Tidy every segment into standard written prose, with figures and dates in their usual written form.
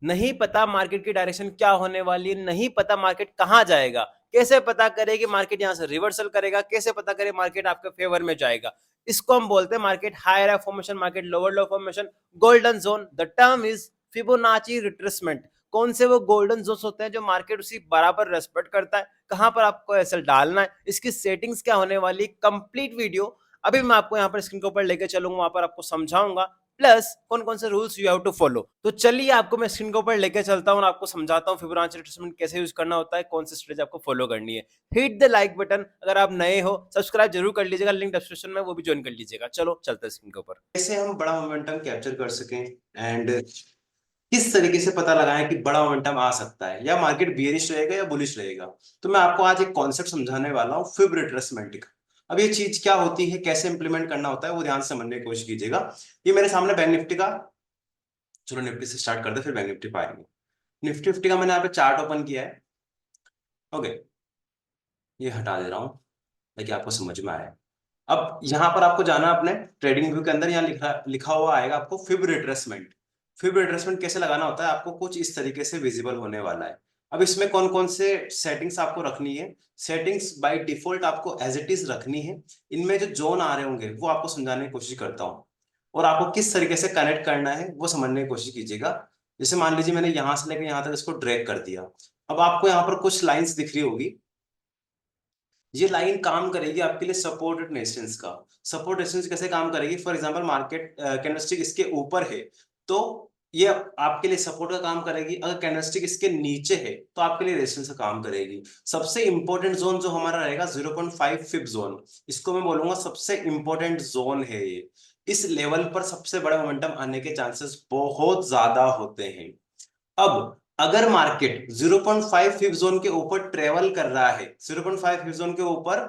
नहीं पता मार्केट की डायरेक्शन क्या होने वाली है, नहीं पता मार्केट कहाँ जाएगा, कैसे पता करे कि मार्केट यहाँ से रिवर्सल करेगा, कैसे पता करे मार्केट आपके फेवर में जाएगा। इसको हम बोलते हैं market higher formation, market lower low formation, golden zone. The term is Fibonacci retracement. कौन से वो गोल्डन जोन होते हैं जो मार्केट उसी बराबर रेस्पेक्ट करता है, कहां पर आपको एसएल डालना है, इसकी सेटिंग्स क्या होने वाली, कंप्लीट वीडियो अभी मैं आपको यहाँ पर स्क्रीन के ऊपर लेके चलूंगा, वहां पर आपको समझाऊंगा, प्लस कौन कौन से rules you have to follow. तो चलिए आपको मैं स्क्रीन के ऊपर लेके चलता हूँ और आपको समझाता हूँ फिबोनाची रिट्रेसमेंट कैसे यूज करना होता है, कौन सी स्ट्रेटेजी आपको फॉलो करनी है। हिट द लाइक बटन, अगर आप नए हो सब्सक्राइब जरूर कर लीजिएगा, लिंक डिस्क्रिप्शन में वो भी ज्वाइन कर लीजिएगा। चलो चलते हैं स्क्रीन के ऊपर। कैसे हम बड़ा मोमेंटम कैप्चर कर सकें एंड किस तरीके से पता लगाएं कि बड़ा मोमेंटम आ सकता है या मार्केट बियरिश रहेगा या बुलिश रहेगा। तो मैं आपको आज एक कॉन्सेप्ट समझाने वाला हूँ, फिब रिट्रेसमेंट का। अब ये चीज क्या होती है, कैसे इंप्लीमेंट करना होता है, वो ध्यान से समझने की कोशिश कीजिएगा। ये मेरे सामने बैंक निफ्टी का, चलो निफ्टी से स्टार्ट करते फिर बैंक निफ्टी पाएंगे। निफ्टी फिफ्टी का मैंने यहाँ पे चार्ट ओपन किया है। ओके, ये हटा दे रहा हूँ ताकि आपको समझ में आए। अब यहाँ पर आपको जाना अपने ट्रेडिंग व्यू के अंदर, यहाँ लिखा लिखा हुआ आएगा आपको फिब रिट्रेसमेंट। फिब रिट्रेसमेंट कैसे लगाना होता है, आपको कुछ इस तरीके से विजिबल होने वाला है। अब इसमें कौन कौन से सेटिंग्स आपको रखनी है, सेटिंग्स बाय डिफॉल्ट आपको एज इट इज रखनी है। इनमें जो जोन आ रहे होंगे वो आपको समझाने की कोशिश करता हूँ, और आपको किस तरीके से कनेक्ट करना है वो समझने की कोशिश कीजिएगा। जैसे मान लीजिए मैंने यहां से लेकर यहां तक इसको ड्रैग कर दिया। अब आपको यहाँ पर कुछ लाइंस दिख रही होगी, ये लाइन काम करेगी आपके लिए सपोर्टेड रेजिस्टेंस का। सपोर्ट रेजिस्टेंस कैसे काम करेगी, फॉर एग्जांपल मार्केट कैंडलस्टिक इसके ऊपर है तो ये आपके लिए सपोर्ट का काम करेगी, अगर कैंडलस्टिक इसके नीचे है तो आपके लिए रेजिस्टेंस का काम करेगी। सबसे इंपॉर्टेंट जोन जो हमारा रहेगा 0.5 फिब जोन, इसको मैं बोलूंगा सबसे इंपॉर्टेंट जोन है ये। इस लेवल पर सबसे बड़ा मोमेंटम आने के चांसेस बहुत ज्यादा होते हैं। अब अगर मार्केट 0.5 फिब जोन के ऊपर ट्रेवल कर रहा है, 0.5 फिब जोन के ऊपर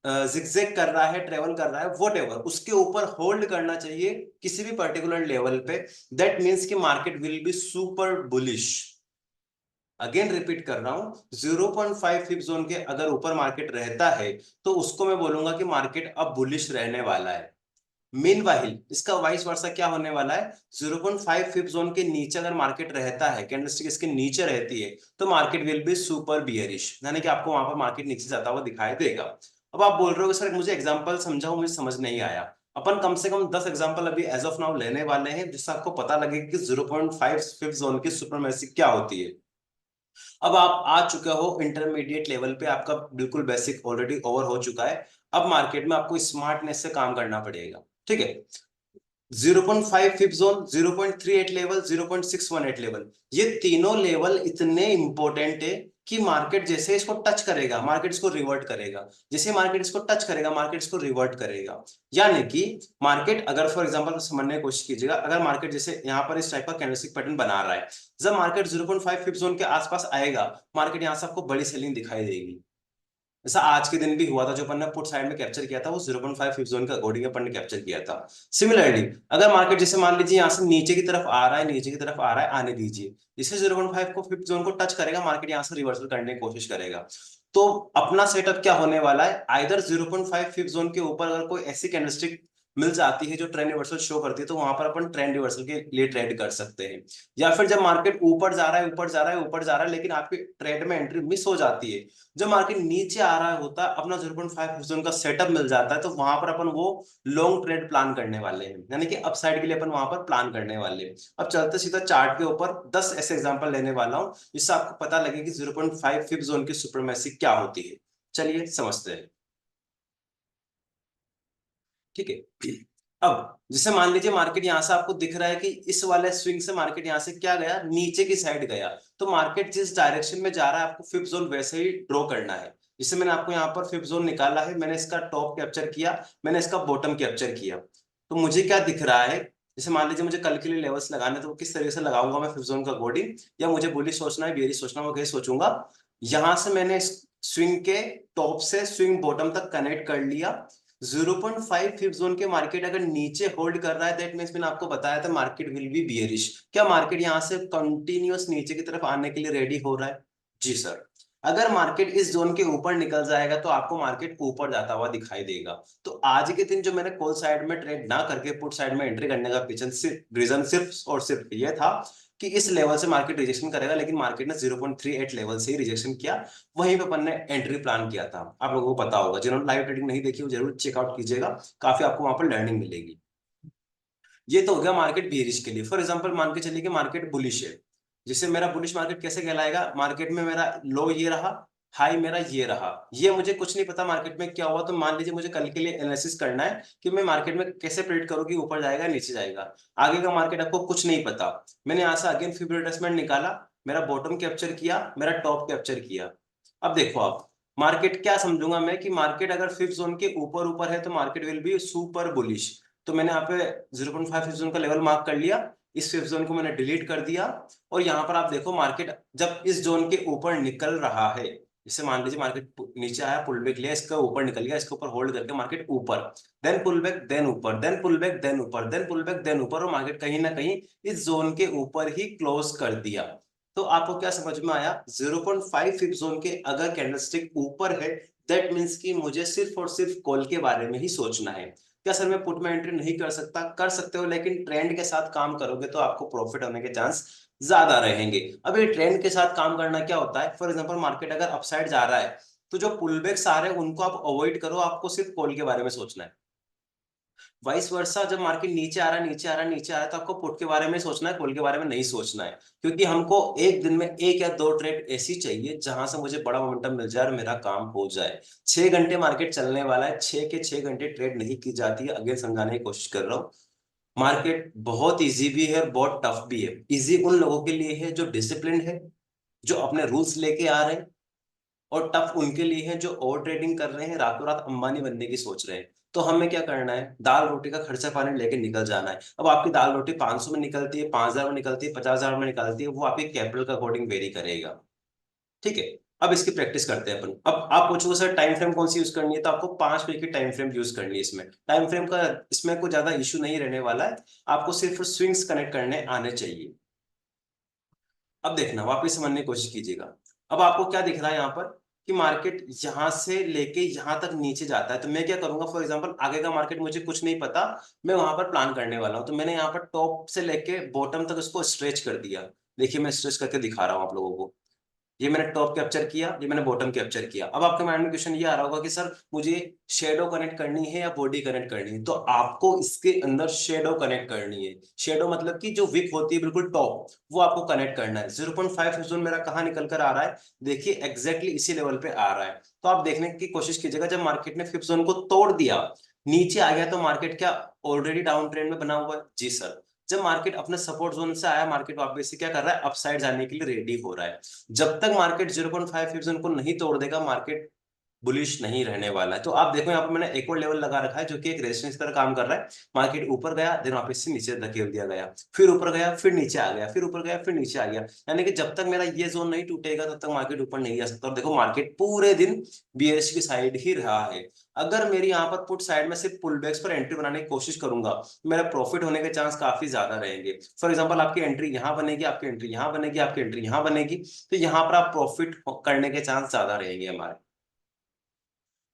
जिगजैग कर रहा है, ट्रेवल कर रहा है, वॉट एवर, उसके ऊपर होल्ड करना चाहिए किसी भी पर्टिकुलर लेवल पे। दैट मीन्स कि market will be super bullish. Again repeat कर रहा हूं, 0.5 फिब जोन के अगर ऊपर मार्केट रहता है तो उसको मैं बोलूंगा कि मार्केट अब बुलिश रहने वाला है। मीन वाहिल इसका वाइस वर्सा क्या होने वाला है, 0.5 फिब जोन के नीचे अगर मार्केट रहता है, कैंडलस्टिक इसके नीचे रहती है, तो market will be super bearish, यानी कि आपको वहां पर मार्केट नीचे जाता हुआ दिखाई देगा। अब आप बोल रहे हो सर मुझे एग्जांपल समझाओ, मुझे समझ नहीं आया। अपन कम से कम 10 एग्जांपल अभी एज ऑफ नाउ लेने वाले हैं, जिससे आपको पता लगे कि 0.5 फिब जोन की सुपरमेसी क्या होती है। अब आप आ चुके हो इंटरमीडिएट लेवल पे, आपका बिल्कुल बेसिक ऑलरेडी ओवर हो चुका है। अब मार्केट में आपको स्मार्टनेस से काम करना पड़ेगा, ठीक है। 0.5 फिफ्थ जोन, 0.38 लेवल, 0.618 लेवल, ये तीनों लेवल इतने इंपॉर्टेंट है कि मार्केट जैसे इसको टच करेगा मार्केट इसको रिवर्ट करेगा, जैसे मार्केट इसको टच करेगा मार्केट इसको रिवर्ट करेगा। यानी कि मार्केट अगर फॉर एग्जांपल समझने की कोशिश कीजिएगा, अगर मार्केट जैसे यहाँ पर इस टाइप का कैंडलस्टिक पैटर्न बना रहा है, जब मार्केट 0.5 फिफ्थ जोन के आसपास आएगा, मार्केट यहाँ से आपको बड़ी सेलिंग दिखाई देगी। जैसा आज के दिन भी हुआ था, जो अपन ने पुट साइड में कैप्चर किया था वो 0.5 फिफ्थ जोन के अकॉर्डिंग अपन ने कैप्चर किया था। सिमिलरली अगर मार्केट जैसे मान लीजिए यहाँ से नीचे की तरफ आ रहा है, नीचे की तरफ आ रहा है, आने दीजिए, जैसे 0.5 को फिफ्थ जोन को टच करेगा मार्केट यहाँ से रिवर्सल करने की कोशिश करेगा। तो अपना सेटअप क्या होने वाला है, आइदर 0.5 फिफ्थ जोन के ऊपर अगर कोई ऐसी कैंडलस्टिक मिल जाती है जो ट्रेंड रिवर्सल शो करती है, तो वहां पर अपन ट्रेंड रिवर्सल के लिए ट्रेड कर सकते हैं। या फिर जब मार्केट ऊपर जा रहा है, ऊपर जा रहा है, ऊपर जा रहा है, लेकिन आपकी ट्रेड में एंट्री मिस हो जाती है, जब मार्केट नीचे आ रहा होता है, अपना 0.5 जोन का सेटअप मिल जाता है, तो वहां पर अपन वो लॉन्ग ट्रेड प्लान करने वाले हैं, यानी कि अपसाइड के लिए अपन वहां पर प्लान करने वाले हैं। अब चलते सीधा चार्ट के ऊपर 10 ऐसे एग्जांपल लेने वाला हूं, जिससे आपको पता लगे कि 0.5 फिफ्थ जोन की सुपरमेसी क्या होती है। चलिए समझते हैं, ठीक है। अब जैसे मान लीजिए मार्केट यहां से आपको दिख रहा है कि इस वाले स्विंग से मार्केट यहां से क्या गया, नीचे की साइड गया, तो मार्केट जिस डायरेक्शन में जा रहा है आपको फिफ्थ जोन वैसे ही ड्रॉ करना है। जिससे मैंने आपको यहाँ पर फिफ्थ जोन निकाला है, मैंने इसका टॉप कैप्चर किया, मैंने इसका बॉटम कैप्चर किया। तो मुझे क्या दिख रहा है, जैसे मान लीजिए मुझे कल के लिए लेवल्स लगाने, तो किस तरीके से लगाऊंगा मैं फिफ्थ जोन का अकॉर्डिंग, या मुझे बुलिश सोचना है बेरिश सोचना है, वो कैसे सोचूंगा। यहां से मैंने स्विंग के टॉप से स्विंग बॉटम तक कनेक्ट कर लिया। 0.5 फिफ्थ जोन के मार्केट अगर नीचे होल्ड कर रहा है, दैट मींस मैंने आपको बताया था मार्केट विल बी बियरिश। क्या मार्केट यहां से कंटिन्यूअस नीचे की तरफ आने के लिए रेडी हो रहा है? जी सर। अगर मार्केट इस जोन के ऊपर निकल जाएगा तो आपको मार्केट ऊपर जाता हुआ दिखाई देगा। तो आज के दिन जो मैंने कॉल साइड में ट्रेड ना करके पुट साइड में एंट्री करने का पीछे सिर्फ रीजन सिर्फ और सिर्फ ये था कि इस लेवल से मार्केट रिजेक्शन करेगा, लेकिन मार्केट ने 0.38 लेवल से ही रिजेक्शन किया। वहीं पे अपन ने एंट्री प्लान किया था। आप लोगों को पता होगा, जिन्होंने लाइव ट्रेडिंग नहीं देखी वो जरूर चेकआउट कीजिएगा, काफी आपको वहां पर लर्निंग मिलेगी। ये तो हो गया मार्केट बियरिश के लिए। फॉर एग्जांपल मान के चलिए कि मार्केट बुलिश है, जिससे मेरा बुलिश मार्केट कैसे कहलाएगा, मार्केट में मेरा लो ये रहा, हाई मेरा ये रहा, ये मुझे कुछ नहीं पता मार्केट में क्या हुआ। तो मान लीजिए मुझे कल के लिए एनालिसिस करना है कि मैं मार्केट में कैसे प्रेडिक्ट करूँ कि ऊपर जाएगा नीचे जाएगा। आगे का मार्केट आपको कुछ नहीं पता। मैंने यहाँ से अगेन फिब रिट्रेसमेंट निकाला, मेरा बॉटम कैप्चर किया, मेरा टॉप कैप्चर किया। अब देखो आप, मार्केट क्या समझूंगा मैं कि मार्केट अगर फिफ्थ जोन के ऊपर ऊपर है तो market will be super bullish. तो मैंने यहाँ पे 0.5 फिफ्थ जोन का लेवल मार्क कर लिया, इस फिफ्थ जोन को मैंने डिलीट कर दिया। और यहाँ पर आप देखो मार्केट जब इस जोन के ऊपर निकल रहा है, जैसे मान लीजिए मार्केट नीचे आया, पुल बैक लिया, इसका ऊपर निकल गया, इसके ऊपर होल्ड करके मार्केट ऊपर, देन पुल बैक, देन ऊपर, देन पुल बैक, देन ऊपर, देन पुल बैक, देन ऊपर, और मार्केट कहीं ना कहीं इस जोन के ऊपर ही क्लोज कर दिया। तो आपको क्या समझ में आया, 0.5 फिफ्थ जोन के अगर कैंडलस्टिक ऊपर है, दैट मीन्स कि मुझे सिर्फ और सिर्फ कॉल के बारे में ही सोचना है। क्या सर मैं पुट में एंट्री नहीं कर सकता? कर सकते हो, लेकिन ट्रेंड के साथ काम करोगे तो आपको प्रॉफिट होने के चांस ज्यादा रहेंगे। अब ये ट्रेंड के साथ काम करना क्या होता है, फॉर एग्जांपल मार्केट अगर अपसाइड जा रहा है तो जो पुलबैक्स आ रहे हैं उनको आप अवॉइड करो, आपको सिर्फ कॉल के बारे में सोचना है। वाइस वर्सा, जब मार्केट नीचे आ रहा है, नीचे आ रहा है, नीचे आ रहा है, तो आपको पुट के बारे में सोचना है, कॉल के बारे में नहीं सोचना है। क्योंकि हमको एक दिन में एक या दो ट्रेड ऐसी चाहिए जहां से मुझे बड़ा मोमेंटम मिल जाए और मेरा काम हो जाए। 6 घंटे मार्केट चलने वाला है, 6 के 6 घंटे ट्रेड नहीं की जाती है। अगेन समझाने की कोशिश कर रहा हूँ, मार्केट बहुत इजी भी है और बहुत टफ भी है। इजी उन लोगों के लिए है जो डिसिप्लिन है, जो अपने रूल्स लेके आ रहे हैं, और टफ उनके लिए है जो ओवर ट्रेडिंग कर रहे हैं, रातों रात अंबानी बनने की सोच रहे हैं। तो हमें क्या करना है, दाल रोटी का खर्चा पानी लेके निकल जाना है। अब आपकी दाल रोटी 500 में निकलती है, 5,000 में निकलती है, 50,000 में निकलती है, वो आपके कैपिटल के अकॉर्डिंग वेरी करेगा। ठीक है। अब इसकी प्रैक्टिस करते हैं अपन। अब आप पूछोगे सर टाइम फ्रेम कौन सी यूज करनी है, तो आपको 5 मिनट की टाइम फ्रेम यूज करनी है। इसमें टाइम फ्रेम का इसमें कोई ज्यादा इशू नहीं रहने वाला है, आपको सिर्फ स्विंग्स कनेक्ट करने आने चाहिए। अब देखना, वापस समझने की कोशिश कीजिएगा। अब आपको क्या दिख रहा है यहाँ पर कि मार्केट यहां से लेके यहां तक नीचे जाता है, तो मैं क्या करूंगा, फॉर एग्जांपल आगे का मार्केट मुझे कुछ नहीं पता, मैं वहां पर प्लान करने वाला हूं। तो मैंने यहाँ पर टॉप से लेके बॉटम तक उसको स्ट्रेच कर दिया। देखिए मैं स्ट्रेच करके दिखा रहा हूँ आप लोगों को। ये मैंने टॉप कैप्चर किया, ये मैंने बॉटम कैप्चर किया। अब आपके माइंड में क्वेश्चन ये आ रहा होगा कि सर मुझे शेडो कनेक्ट करनी है या बॉडी कनेक्ट करनी है, तो आपको इसके अंदर शेडो कनेक्ट करनी है। शेडो मतलब कि जो विक होती है बिल्कुल टॉप, वो आपको कनेक्ट करना है। 0.5 जोन मेरा कहाँ निकल कर आ रहा है, देखिए एग्जैक्टली इसी लेवल पे आ रहा है। तो आप देखने की कोशिश कीजिएगा, जब मार्केट ने फिफ्थ जोन को तोड़ दिया, नीचे आ गया, तो मार्केट क्या ऑलरेडी डाउन ट्रेंड में बना हुआ है? जी सर। जब मार्केट अपने सपोर्ट जोन से आया, मार्केट वापस से क्या कर रहा है, अपसाइड जाने के लिए रेडी हो रहा है। जब तक मार्केट 0.5 जोन को नहीं तोड़ देगा, मार्केट बुलिश नहीं रहने वाला है। तो आप देखो यहाँ पर मैंने एक और लेवल लगा रखा है जो कि एक रेजिस्टेंस की तरह काम कर रहा है। मार्केट ऊपर गया, देन वापस से नीचे धकेल दिया गया, फिर ऊपर गया, फिर नीचे आ गया, फिर ऊपर गया, फिर नीचे आ गया। यानी कि जब तक मेरा ये जोन नहीं टूटेगा तब तक मार्केट ऊपर नहीं जा सकता। और देखो मार्केट पूरे दिन बीएरएस की साइड ही रहा है। अगर मेरी यहाँ पर पुट साइड में सिर्फ पुल बैक्स पर एंट्री बनाने की कोशिश करूंगा, मेरा प्रॉफिट होने के चांस काफी ज्यादा रहेंगे। फॉर एग्जाम्पल आपकी एंट्री यहाँ बनेगी, आपकी एंट्री यहाँ बनेगी, आपकी एंट्री यहाँ बनेगी, तो यहाँ पर आप प्रॉफिट करने के चांस ज्यादा रहेंगे हमारे।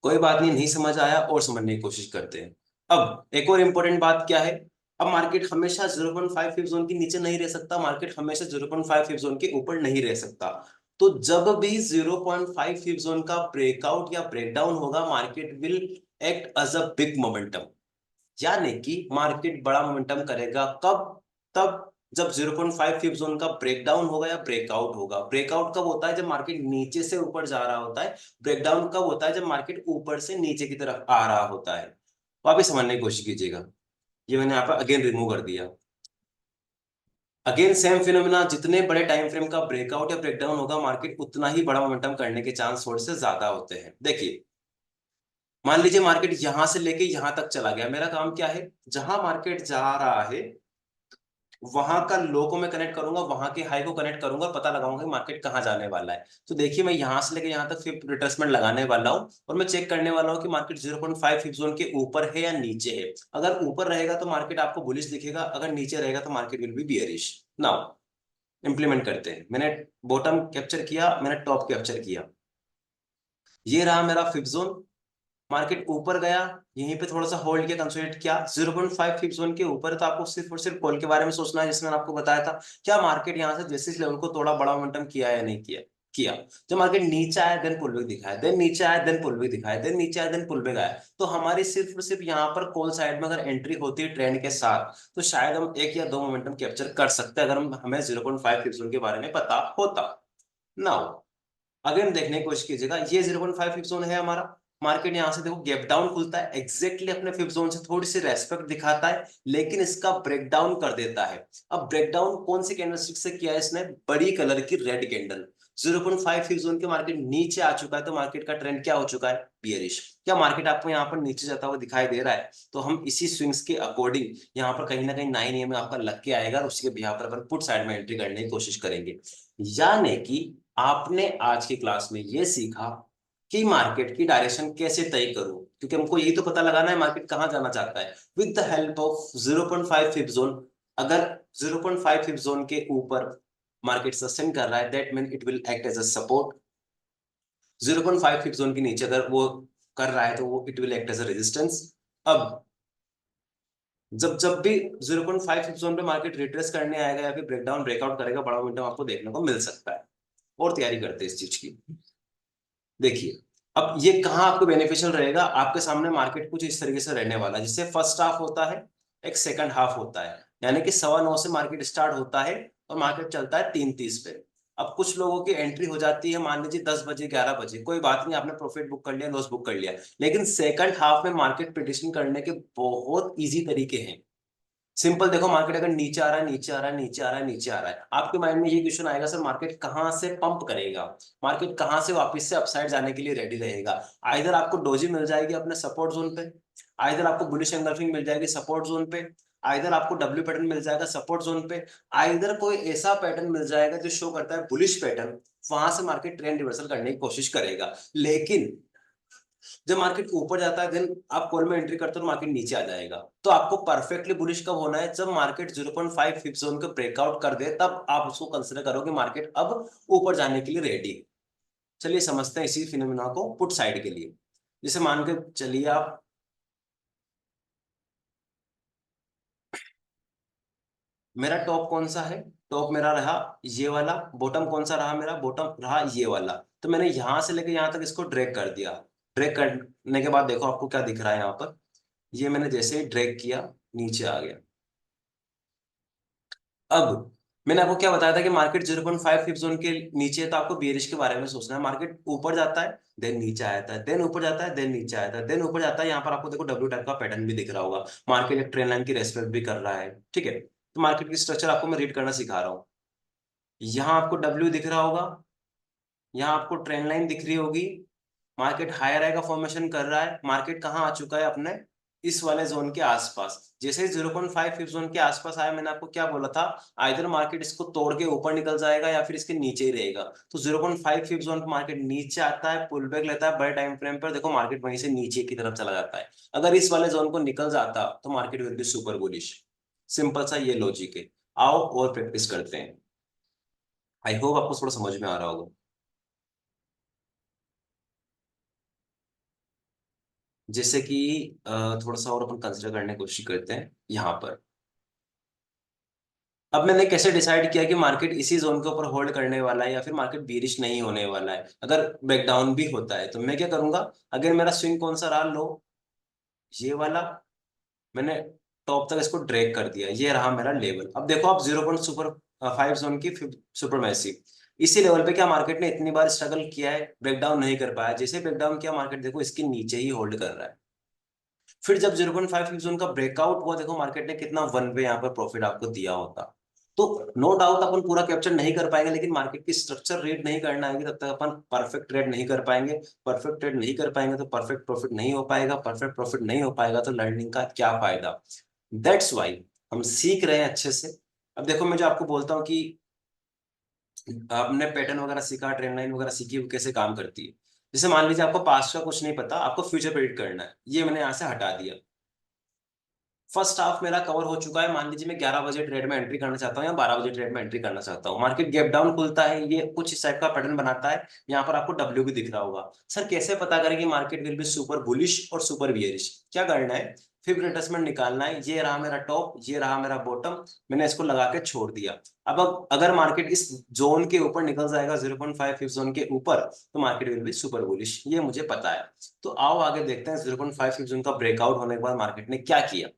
कोई बात नहीं, नहीं समझ आया और समझने की कोशिश करते हैं। अब एक और इंपॉर्टेंट बात क्या है, अब मार्केट हमेशा 0.5 फिफ्थ जोन के नीचे नहीं रह सकता, मार्केट हमेशा 0.5 फिफ्थ जोन के ऊपर नहीं रह सकता। तो जब भी 0.5 फिफ्थ जोन का ब्रेकआउट या ब्रेकडाउन होगा, market will act as a big momentum. यानी कि मार्केट बड़ा मोमेंटम करेगा कब, तब जब 0.5 फिफ्थ जोन का ब्रेकडाउन होगा या ब्रेकआउट होगा। ब्रेकआउट कब होता है, जब मार्केट नीचे से ऊपर जा रहा होता है। ब्रेकडाउन कब होता है, जब मार्केट ऊपर से नीचे की तरफ आ रहा होता है। वापिस समझने की कोशिश कीजिएगा। ये मैंने यहाँ पर अगेन रिमूव कर दिया। अगेन सेम फिनोमिना, जितने बड़े टाइम फ्रेम का ब्रेकआउट या ब्रेकडाउन होगा, मार्केट उतना ही बड़ा मोमेंटम करने के चांस थोड़े से ज्यादा होते हैं। देखिए मान लीजिए मार्केट यहां से लेके यहां तक चला गया, मेरा काम क्या है, जहां मार्केट जा रहा है वहां का लो को मैं कनेक्ट करूंगा, वहां के हाई को कनेक्ट करूंगा, पता लगाऊंगा कि मार्केट कहाँ जाने वाला है। तो देखिए मैं यहां से लेके यहां तक फिर रिट्रेसमेंट लगाने वाला हूं, और मैं चेक करने वाला हूं कि मार्केट 0.5 फिफ्थ जोन के ऊपर है या नीचे है। अगर ऊपर रहेगा तो मार्केट आपको बुलिश दिखेगा, अगर नीचे रहेगा तो market will be bearish. Now implement करते हैं। मैंने बॉटम कैप्चर किया, मैंने टॉप कैप्चर किया, ये रहा मेरा फिफ्थ जोन। मार्केट ऊपर गया, यहीं पे थोड़ा सा होल्ड किया, कंसोलिडेट किया 0.5 फिफ्थ जोन के ऊपर, तो आपको सिर्फ और सिर्फ कॉल के बारे में सोचना है, जिसमें मैंने आपको बताया था क्या मार्केट यहाँ से जैसे इस लेवल को थोड़ा बड़ा मोमेंटम किया या नहीं किया। किया। जब मार्केट नीचे आया देन पुल बैक दिखाया, देन नीचे आया देन पुल बैक दिखाया, देन नीचे आया देन पुल बैक आया, तो हमारी सिर्फ और सिर्फ यहाँ पर कॉल साइड में अगर एंट्री होती है ट्रेंड के साथ, तो शायद हम एक या दो मोमेंटम कैप्चर कर सकते हैं, अगर हमें 0.5 फिफ्थ जोन के बारे में पता होता। नाउ अगेन देखने की कोशिश कीजिएगा, ये 0.5 फिफ्थ जोन है हमारा। मार्केट यहां से देखो गैप डाउन खुलता है, एग्जैक्टली अपने फिफ्थ जोन से थोड़ी सी रेस्पेक्ट दिखाता है, लेकिन इसका ब्रेक डाउन कर देता है। अब ब्रेक डाउन कौन सी कैंडलस्टिक से किया है इसने, बड़ी कलर की रेड कैंडल। 0.5 फिफ्थ जोन के मार्केट नीचे आ चुका है, तो मार्केट का ट्रेंड क्या हो चुका है, बियरिश। क्या मार्केट आपको यहाँ पर नीचे जाता हुआ दिखाई दे रहा है, तो हम इसी स्विंग्स के अकॉर्डिंग यहाँ पर कहीं ना कहीं 9 AM में आपका लग के आएगा, और उसके बिहाफ पर अपन पुट साइड में एंट्री करने की कोशिश करेंगे। यानी कि आपने आज की क्लास में ये सीखा कि मार्केट की डायरेक्शन कैसे तय करूं, क्योंकि हमको यही तो पता लगाना है मार्केट कहां जाना चाहता है, with the help of 0.5 fifth zone. अगर 0.5 फिफ्थ जोन के ऊपर मार्केट सस्टेन कर रहा है, that mean it will act as a support. 0.5 fifth zone के नीचे अगर वो कर रहा है, तो वो it will act as a resistance. अब जब जब भी 0.5 फिफ्थ जोन पे मार्केट रिट्रेस करने आएगा या फिर ब्रेकडाउन ब्रेकआउट करेगा, बड़ा मोमेंटम आपको देखने को मिल सकता है। और तैयारी करते हैं इस चीज की। देखिए, अब ये कहाँ आपको बेनिफिशियल रहेगा, आपके सामने मार्केट कुछ इस तरीके से रहने वाला है, जिससे फर्स्ट हाफ होता है, एक सेकंड हाफ होता है, यानी कि 9:15 से मार्केट स्टार्ट होता है और मार्केट चलता है 3:30 पे। अब कुछ लोगों की एंट्री हो जाती है मान लीजिए 10 बजे 11 बजे, कोई बात नहीं, आपने प्रॉफिट बुक कर लिया, लॉस बुक कर लिया, लेकिन सेकंड हाफ में मार्केट प्रिडिक्शन करने के बहुत इजी तरीके हैं। सिंपल देखो, मार्केट अगर नीचे आ रहा है, नीचे आ रहा है, नीचे आ रहा है, नीचे आ रहा है, आपके माइंड में ये क्वेश्चन आएगा, सर मार्केट कहां से पंप करेगा, मार्केट कहां से वापस से अपसाइड जाने के लिए रेडी रहेगा। आइदर आपको डोजी मिल जाएगी अपने सपोर्ट जोन पे, आइदर आपको बुलिश एंगल्फिंग मिल जाएगी सपोर्ट जोन पे, आइदर आपको डब्ल्यू पैटर्न मिल जाएगा सपोर्ट जोन पे, आइदर कोई ऐसा पैटर्न मिल जाएगा जो शो करता है बुलिश पैटर्न, वहां से मार्केट ट्रेंड रिवर्सल करने की कोशिश करेगा। लेकिन जब मार्केट ऊपर जाता है देन आप कॉल में एंट्री करते हो तो मार्केट नीचे आ जाएगा, तो आपको परफेक्टली बुलिश कब होना है, जब मार्केट 0.5 फिफ्थ जोन को ब्रेकआउट कर दे, तब आप उसको कंसिडर करो कि मार्केट अब ऊपर जाने के लिए रेडी है। चलिए समझते हैं इसी फिनोमेना को पुट साइड के लिए। जैसे मान के चलिए आप, मेरा टॉप कौन सा है, टॉप मेरा रहा ये वाला, बॉटम कौन सा रहा मेरा, बॉटम रहा ये वाला, तो मैंने यहां से लेके यहां तक इसको ड्रैग कर दिया। ड्रैग करने के बाद देखो आपको क्या दिख रहा है यहाँ पर, ये मैंने जैसे ही ड्रैग किया नीचे आ गया। अब मैंने आपको क्या बताया था कि मार्केट 0.5 फिफ्थ जोन के नीचे है, तो आपको बियरिश के बारे में सोचना है। मार्केट ऊपर जाता है देन नीचे आ जाता है, देन ऊपर जाता है देन नीचे आ जाता है, देन ऊपर जाता है, यहाँ पर आपको देखो डब्ल्यू टाइप का पैटर्न भी दिख रहा होगा, मार्केट एक ट्रेन लाइन की रेस्पेक्ट भी कर रहा है, ठीक है। तो मार्केट की स्ट्रक्चर आपको मैं रीड करना सिखा रहा हूँ। यहाँ आपको डब्ल्यू दिख रहा होगा, यहाँ आपको ट्रेंड लाइन दिख रही होगी, मार्केट हायर आएगा फॉर्मेशन कर रहा है, मार्केट कहाँ आ चुका है अपने इस वाले जोन के आसपास। जैसे ही 0.5 फिफ्थ जोन के आसपास आया, मैंने आपको क्या बोला था, आइदर मार्केट इसको तोड़ के ऊपर निकल जाएगा या फिर इसके नीचे ही रहेगा। तो 0.5 फिफ्थ जोन पर मार्केट नीचे आता है, पुल बैक लेता है, बड़े टाइम फ्रेम पर देखो मार्केट वहीं से नीचे की तरफ चला जाता है। अगर इस वाले जोन को निकल जाता तो market will be super bullish. Simple सा ये लॉजिक है। आओ और प्रैक्टिस करते हैं, आई होप आपको थोड़ा समझ में आ रहा होगा। जैसे कि थोड़ा सा और अपन कंसिडर करने की कोशिश करते हैं यहाँ पर। अब मैंने कैसे डिसाइड किया कि मार्केट इसी जोन के ऊपर होल्ड करने वाला है या फिर मार्केट बीरिश नहीं होने वाला है, अगर ब्रेकडाउन भी होता है तो मैं क्या करूंगा। अगर मेरा स्विंग कौन सा रहा, लो ये वाला, मैंने टॉप तक इसको ड्रैग कर दिया, ये रहा मेरा लेवल। अब देखो आप 0.5 जोन की सुपरमेसी, इसी लेवल पे क्या मार्केट ने इतनी बार स्ट्रगल किया है, ब्रेकडाउन नहीं कर पाया, जैसे ब्रेकडाउन किया मार्केट देखो इसके नीचे ही होल्ड कर रहा है। फिर जब 0.5 जोन का ब्रेकआउट हुआ, देखो मार्केट ने कितना वन वे यहाँ पर प्रॉफिट आपको दिया होता। तो नो डाउट अपन पूरा कैप्चर नहीं कर पाएंगे, लेकिन मार्केट की स्ट्रक्चर रीड नहीं करना आएगी तब तक अपन परफेक्ट ट्रेड नहीं कर पाएंगे। परफेक्ट ट्रेड नहीं कर पाएंगे तो परफेक्ट प्रॉफिट नहीं हो पाएगा, परफेक्ट प्रॉफिट नहीं हो पाएगा तो लर्निंग का क्या फायदा। दैट्स वाई हम सीख रहे हैं अच्छे से। अब देखो मैं जो आपको बोलता हूँ कि आपने पैटर्न वगैरह सीखा, ट्रेंड लाइन वगैरह सीखी, वो कैसे काम करती है। जैसे मान लीजिए आपको पास्ट का कुछ नहीं पता, आपको फ्यूचर प्रेडिक्ट करना है, ये मैंने यहाँ से हटा दिया। फर्स्ट हाफ मेरा कवर हो चुका है। मान लीजिए मैं 11 बजे ट्रेड में एंट्री करना चाहता हूँ या 12 बजे ट्रेड में एंट्री करना चाहता हूँ। मार्केट गैप डाउन खुलता है, ये कुछ इस टाइप का पैटर्न बनाता है। यहाँ पर आपको डब्ल्यू भी दिख रहा होगा। सर कैसे पता करें कि market will be super bullish और सुपर बियरिश? क्या करना है, फिब रिट्रेसमेंट निकालना है। ये रहा मेरा टॉप, ये रहा मेरा बॉटम, मैंने इसको लगा के छोड़ दिया। अब अगर मार्केट इस जोन के ऊपर निकल जाएगा 0.5 जोन के ऊपर, तो market will be super bullish, ये मुझे पता है। तो आओ आगे देखते हैं 0.5 जोन का ब्रेकआउट होने के बाद मार्केट ने क्या किया।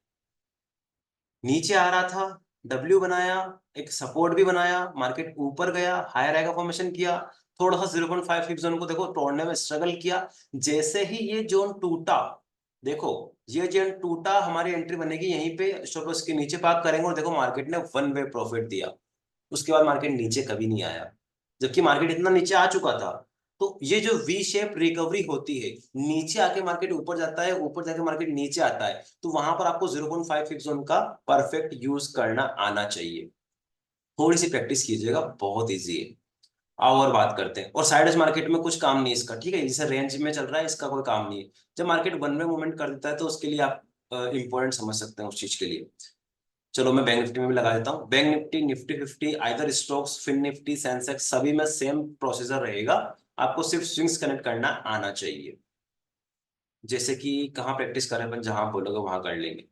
नीचे आ रहा था, डब्ल्यू बनाया, एक सपोर्ट भी बनाया, मार्केट ऊपर गया, हायर हाई का फॉर्मेशन किया, थोड़ा सा 0.5 जोन को देखो तोड़ने में स्ट्रगल किया। जैसे ही ये जोन टूटा, देखो ये जोन टूटा, हमारी एंट्री बनेगी यहीं पे, स्टॉप लॉस के नीचे पार्क करेंगे और देखो मार्केट ने वन वे प्रॉफिट दिया। उसके बाद मार्केट नीचे कभी नहीं आया, जबकि मार्केट इतना नीचे आ चुका था। तो ये जो वी शेप रिकवरी होती है, नीचे आके मार्केट ऊपर जाता है, ऊपर जाके मार्केट नीचे आता है, तो वहां पर आपको 0.5 जोन का परफेक्ट यूज करना आना चाहिए। थोड़ी सी प्रैक्टिस कीजिएगा, बहुत इजी है। आओ और बात करते हैं। और साइड मार्केट में कुछ काम नहीं है इसका, ठीक है, जैसे रेंज में चल रहा है इसका कोई काम नहीं है। जब मार्केट वन वे मूवमेंट कर देता है तो उसके लिए आप इंपॉर्टेंट समझ सकते हैं उस चीज के लिए। चलो मैं बैंक निफ्टी में भी लगा देता हूँ। Bank Nifty, Nifty 50, either stocks, fin Nifty, Sensex, सभी में सेम प्रोसीजर रहेगा। आपको सिर्फ स्विंग्स कनेक्ट करना आना चाहिए। जैसे कि कहाँ प्रैक्टिस करें अपन, जहां आप बोलोगे वहां कर लेंगे।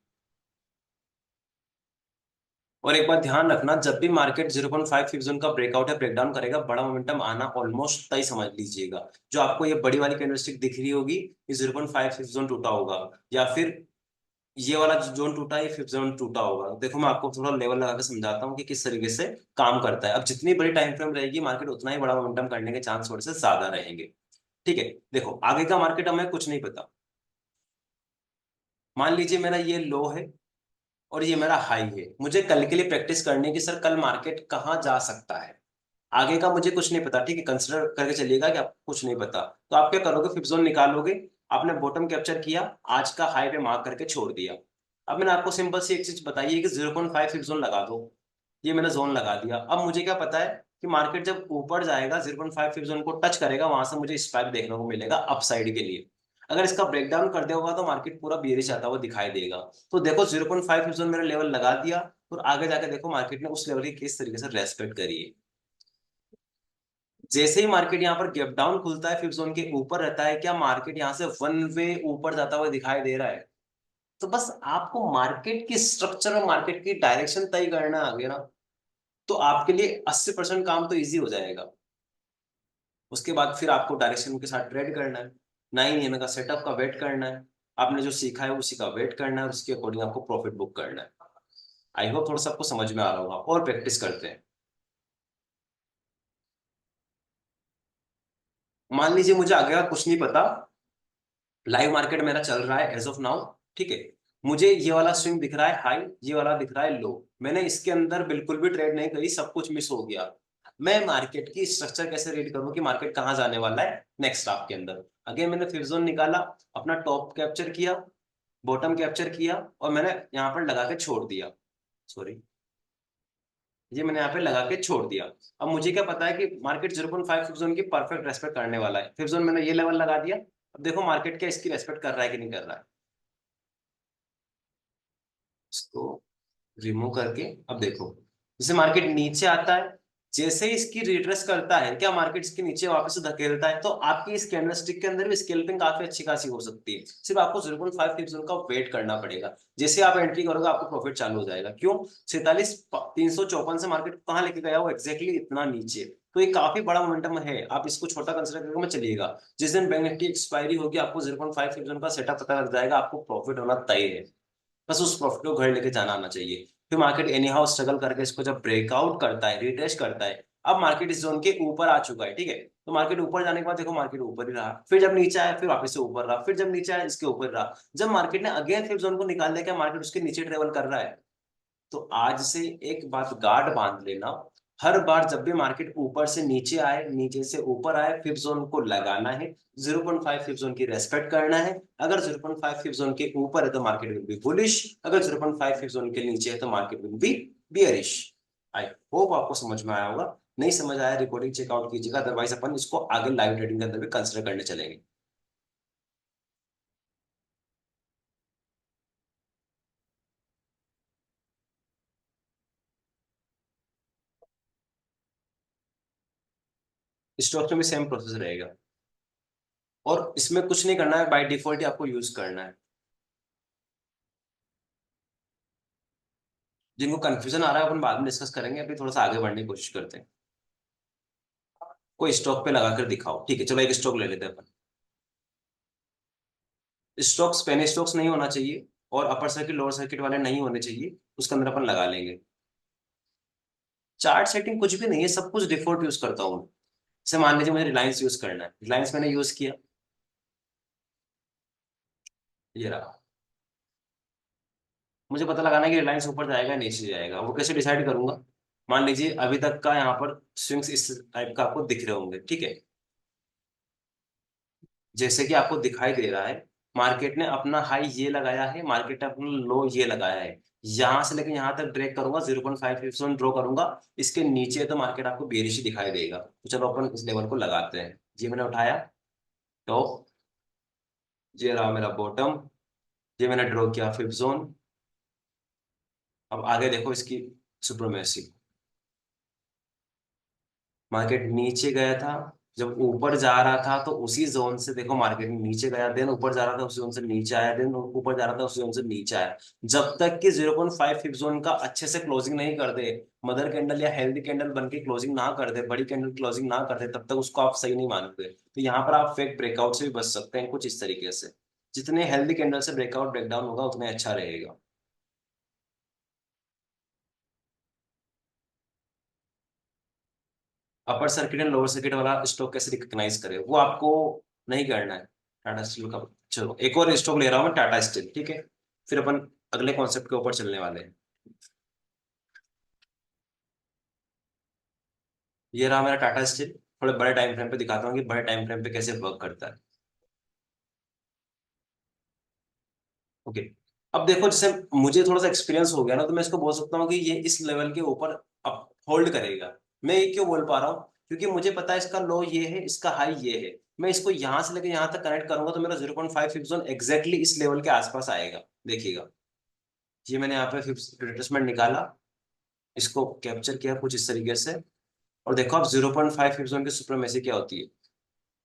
और एक बात ध्यान रखना, जब भी मार्केट 0.5 जोन का ब्रेकआउट है, ब्रेकडाउन करेगा, बड़ा मोमेंटम आना ऑलमोस्ट तय समझ लीजिएगा। जो आपको ये बड़ी वाली कैंडलस्टिक दिख रही होगी, ये 0.5 जोन टूटा होगा, या फिर ये वाला जोन टूटा है, फिफ्थ जोन टूटा होगा। देखो मैं आपको थोड़ा लेवल लगा के समझाता हूँ कि किस तरीके से काम करता है। अब जितनी बड़ी टाइम फ्रेम रहेगी, मार्केट उतना ही बड़ा मोमेंटम करने के चांस थोड़े से ज्यादा रहेंगे। ठीक है, देखो आगे का मार्केट हमें कुछ नहीं पता। मान लीजिए मेरा ये लो है और ये मेरा हाई है, मुझे कल के लिए प्रैक्टिस करनी है कि सर कल मार्केट कहाँ जा सकता है। आगे का मुझे कुछ नहीं पता, ठीक है, कंसिडर करके चलिएगा कि आपको कुछ नहीं पता। तो आप क्या करोगे, फिफ्थ जोन निकालोगे। आपने बॉटम कैप्चर किया, आज का हाई पे मार्क करके छोड़ दिया। अब मैंने आपको सिंपल सी एक चीज बताई है कि 0.5 फिफ्थ जोन लगा दो। ये मैंने जोन लगा दिया। अब मुझे क्या पता है कि मार्केट जब ऊपर जाएगा 0.5 फिफ्थ जोन को टच करेगा, वहां से मुझे स्पाइक देखने को मिलेगा अपसाइड के लिए। अगर इसका ब्रेकडाउन कर दिया होगा तो मार्केट पूरा बेरिश आता हुआ दिखाई देगा। तो देखो 0.5 फिफ्थ जोन मेरा लेवल लगा दिया, और आगे जाके देखो मार्केट ने उस लेवल की किस तरीके से रेस्पेक्ट करी है। जैसे ही मार्केट यहाँ पर गैप डाउन खुलता है, फिफ्थ जोन के ऊपर रहता है, क्या मार्केट यहाँ से वन वे ऊपर जाता हुआ दिखाई दे रहा है? तो बस आपको मार्केट की स्ट्रक्चर और मार्केट की डायरेक्शन तय करना आ गया ना, तो आपके लिए 80% काम तो इजी हो जाएगा। उसके बाद फिर आपको डायरेक्शन के साथ ट्रेड करना है, 9 AM का सेटअप का वेट करना है। आपने जो सीखा है उसी का वेट करना है, उसके अकॉर्डिंग आपको प्रॉफिट बुक करना है। आई होप थोड़ा सा आपको समझ में आ रहा होगा, और प्रैक्टिस करते हैं। मान लीजिए मुझे आगे का कुछ नहीं पता, लाइव मार्केट मेरा चल रहा है एज ऑफ नाउ, ठीक है। मुझे ये वाला स्विंग दिख रहा है हाई, ये वाला दिख रहा है लो, मैंने इसके अंदर बिल्कुल भी ट्रेड नहीं करी, सब कुछ मिस हो गया। मैं मार्केट की स्ट्रक्चर कैसे रीड करूं कि मार्केट कहाँ जाने वाला है नेक्स्ट हाफ के अंदर? अगेन मैंने फिफ्थ जोन निकाला, अपना टॉप कैप्चर किया, बॉटम कैप्चर किया, और मैंने यहाँ पर लगा के छोड़ दिया। सॉरी, ये मैंने यहाँ पे लगा के छोड़ दिया। अब मुझे क्या पता है कि मार्केट 0.5 फिफ्थ जोन की परफेक्ट रेस्पेक्ट करने वाला है। फिफ्थ जोन मैंने ये लेवल लगा दिया। अब देखो मार्केट क्या इसकी रेस्पेक्ट कर रहा है कि नहीं कर रहा है। इसको रिमूव करके अब देखो, जैसे मार्केट नीचे आता है, जैसे ही इसकी रिट्रेस करता है, क्या मार्केट इसके नीचे वापस से धकेलता है, तो आपकी इस कैंडलस्टिक के अंदर भी स्कैल्पिंग काफी अच्छी खासी हो सकती है। सिर्फ आपको 0.5 टिप्स का वेट करना पड़ेगा। जैसे आप एंट्री करोगे आपको प्रॉफिट चालू हो जाएगा। क्यों? 47,354 से मार्केट कहाँ लेके गया वो एग्जैक्टली इतना नीचे। तो ये काफी बड़ा मोमेंटम है, आप इसको छोटा कंसिडर करके मत चलिएगा। जिस दिन बैंक निफ्टी एक्सपायरी होगी, आपको 0.5 का सेटअप पता लग जाएगा, आपको प्रॉफिट होना तय है। बस उस प्रॉफिट को घर लेके जाना आना चाहिए। फिर मार्केट एनी हाउ स्ट्रगल करके इसको जब ब्रेकआउट करता है, रिट्रेस करता है, अब मार्केट इस जोन के ऊपर आ चुका है, ठीक है। तो मार्केट ऊपर जाने के बाद देखो मार्केट ऊपर ही रहा, फिर जब नीचे आया फिर वापस से ऊपर रहा, फिर जब नीचे आया इसके ऊपर रहा। जब मार्केट ने अगेन फिर जोन को निकाल दिया, क्या मार्केट उसके नीचे ट्रेवल कर रहा है? तो आज से एक बात गार्ड बांध लेना, हर बार जब भी मार्केट ऊपर से नीचे आए, नीचे से ऊपर आए, फिफ्थ जोन को लगाना है, 0.5 फिफ्थ जोन की रेस्पेक्ट करना है। अगर 0.5 फिफ्थ जोन के ऊपर है तो मार्केट विल बी बुलिश, अगर 0.5 फिफ्थ जोन के नीचे है तो market will be bearish. I hope आपको समझ में आया होगा। नहीं समझ आया रिकॉर्डिंग चेकआउट कीजिएगा, अदरवाइज अपन इसको आगे लाइव ट्रेडिंग के अंदर भी कंसिडर करने चलेंगे। स्टॉक्स में भी सेम प्रोसेस रहेगा, और इसमें कुछ नहीं करना है, बाय डिफॉल्ट ही आपको यूज करना है। जिनको कंफ्यूजन आ रहा है अपन बाद में डिस्कस करेंगे, अभी थोड़ा सा आगे बढ़ने की कोशिश करते हैं। कोई स्टॉक पे लगा कर दिखाओ, ठीक है, चलो एक स्टॉक ले लेते हैं अपन। स्टॉक्स पेनी स्टॉक्स नहीं होना चाहिए, और अपर सर्किट लोअर सर्किट वाले नहीं होने चाहिए, उसके अंदर अपन लगा लेंगे। चार्ट सेटिंग कुछ भी नहीं है, सब कुछ डिफॉल्ट यूज करता हूँ। जैसे मान लीजिए मुझे रिलायंस यूज करना है, रिलायंस मैंने यूज किया, ये रहा। मुझे पता लगाना है कि रिलायंस ऊपर जाएगा नीचे जाएगा, वो कैसे डिसाइड करूंगा? मान लीजिए अभी तक का यहाँ पर स्विंग्स इस टाइप का आपको दिख रहे होंगे, ठीक है। जैसे कि आपको दिखाई दे रहा है, मार्केट ने अपना हाई ये लगाया है, मार्केट ने अपना लो ये लगाया है। यहां से लेकर यहां तक ब्रेक करूंगा, 0.5% ड्रॉ करूंगा, इसके नीचे तो मार्केट आपको बेरिश ही दिखाई देगा। तो चलो अपन इस लेवल को लगाते हैं। ये मैंने उठाया, तो ये रहा मेरा बॉटम, ये मैंने ड्रॉ किया फिफ्थ जोन। अब आगे देखो इसकी सुप्रीमेसी। मार्केट नीचे गया था, जब ऊपर जा रहा था तो उसी जोन से देखो मार्केट नीचे गया, देन ऊपर जा रहा था उसी जोन से नीचे आया, देन ऊपर जा रहा था उसी जोन से नीचे आया। जब तक कि 0.5 फिफ्थ जोन का अच्छे से क्लोजिंग नहीं कर दे, मदर कैंडल या हेल्दी कैंडल बन के क्लोजिंग ना कर दे, बड़ी कैंडल क्लोजिंग ना कर दे, तब तक उसको आप सही नहीं मानोगे। तो यहाँ पर आप फेक ब्रेकआउट से भी बच सकते हैं कुछ इस तरीके से। जितने हेल्दी कैंडल से ब्रेकआउट ब्रेकडाउन होगा उतने अच्छा रहेगा। Upper circuit and lower circuit वाला स्टॉक कैसे रिकॉग्नाइज करे, वो आपको नहीं करना है। टाटा स्टील का, चलो एक और स्टॉक ले रहा हूँ मैं, टाटा स्टील, ठीक है। फिर अपन अगले कॉन्सेप्ट के ऊपर चलने वाले हैं। ये रहा मेरा टाटा स्टील। थोड़े बड़े टाइम फ्रेम पे दिखाता हूँ कि बड़े टाइम फ्रेम पे कैसे वर्क करता है। ओके। अब देखो, जैसे मुझे थोड़ा सा एक्सपीरियंस हो गया ना, तो मैं इसको बोल सकता हूँ कि ये इस लेवल के ऊपर अब होल्ड करेगा। मैं ये क्यों बोल पा रहा हूँ? क्योंकि मुझे पता है इसका लो ये है, इसका हाई ये है। मैं इसको यहां से लेकर यहां तक कनेक्ट करूंगा तो मेरा 0.5 फिफ्थ जोन एग्जैक्टली इस लेवल के आसपास आएगा। देखिएगा, ये मैंने यहाँ पे फिफ्थ रिट्रेसमेंट निकाला, इसको कैप्चर किया कुछ इस तरीके से, और देखो आप 0.5 फिफ्थ जोन की सुप्रीमेसी क्या होती है।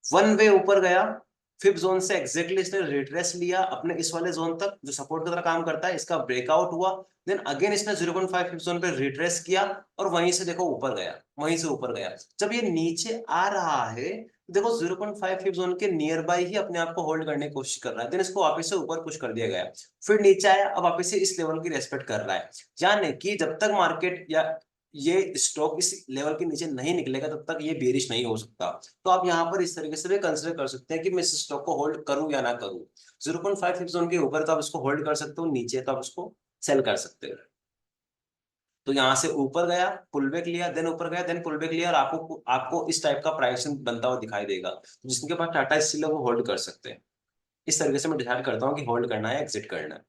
वन वे ऊपर गया, फिफ्थ जोन से एग्जैक्टली इसने रिट्रेस लिया अपने इस वाले जोन तक जो सपोर्ट की तरह काम करता है, इसका ब्रेकआउट हुआ। देन अगेन इसने 0.5 फिफ्थ जोन पे रिट्रेस किया, और वहीं से देखो ऊपर गया, वहीं से ऊपर गया। जब ये नीचे आ रहा है, देखो 0.5 फिफ्थ जोन के नियर बाई ही अपने आप को होल्ड करने की कोशिश कर रहा है, देन इसको वापस से ऊपर पुश कर दिया गया। फिर नीचे आया, अब वापस से इस लेवल की रेस्पेक्ट कर रहा है। यानी कि जब तक मार्केट या ये स्टॉक इस लेवल के नीचे नहीं निकलेगा, तब तक ये बेरिश नहीं हो सकता। तो आप यहाँ पर इस तरीके से भी कंसिडर कर सकते हैं कि मैं इस स्टॉक को होल्ड करूं या ना करूं। 0.5 फिफ्थ जोन के ऊपर तो आप इसको होल्ड कर सकते हो, नीचे तो आप इसको सेल कर सकते हो। तो यहाँ से ऊपर गया, पुल बैक लिया, देन ऊपर गया, देन पुल बैक लिया, और आपको आपको इस टाइप का प्राइस बनता हुआ दिखाई देगा। तो जिसके पास टाटा स्टील है वो होल्ड कर सकते हैं। इस तरीके से मैं डिसाइड करता हूँ कि होल्ड करना है, एग्जिट करना है।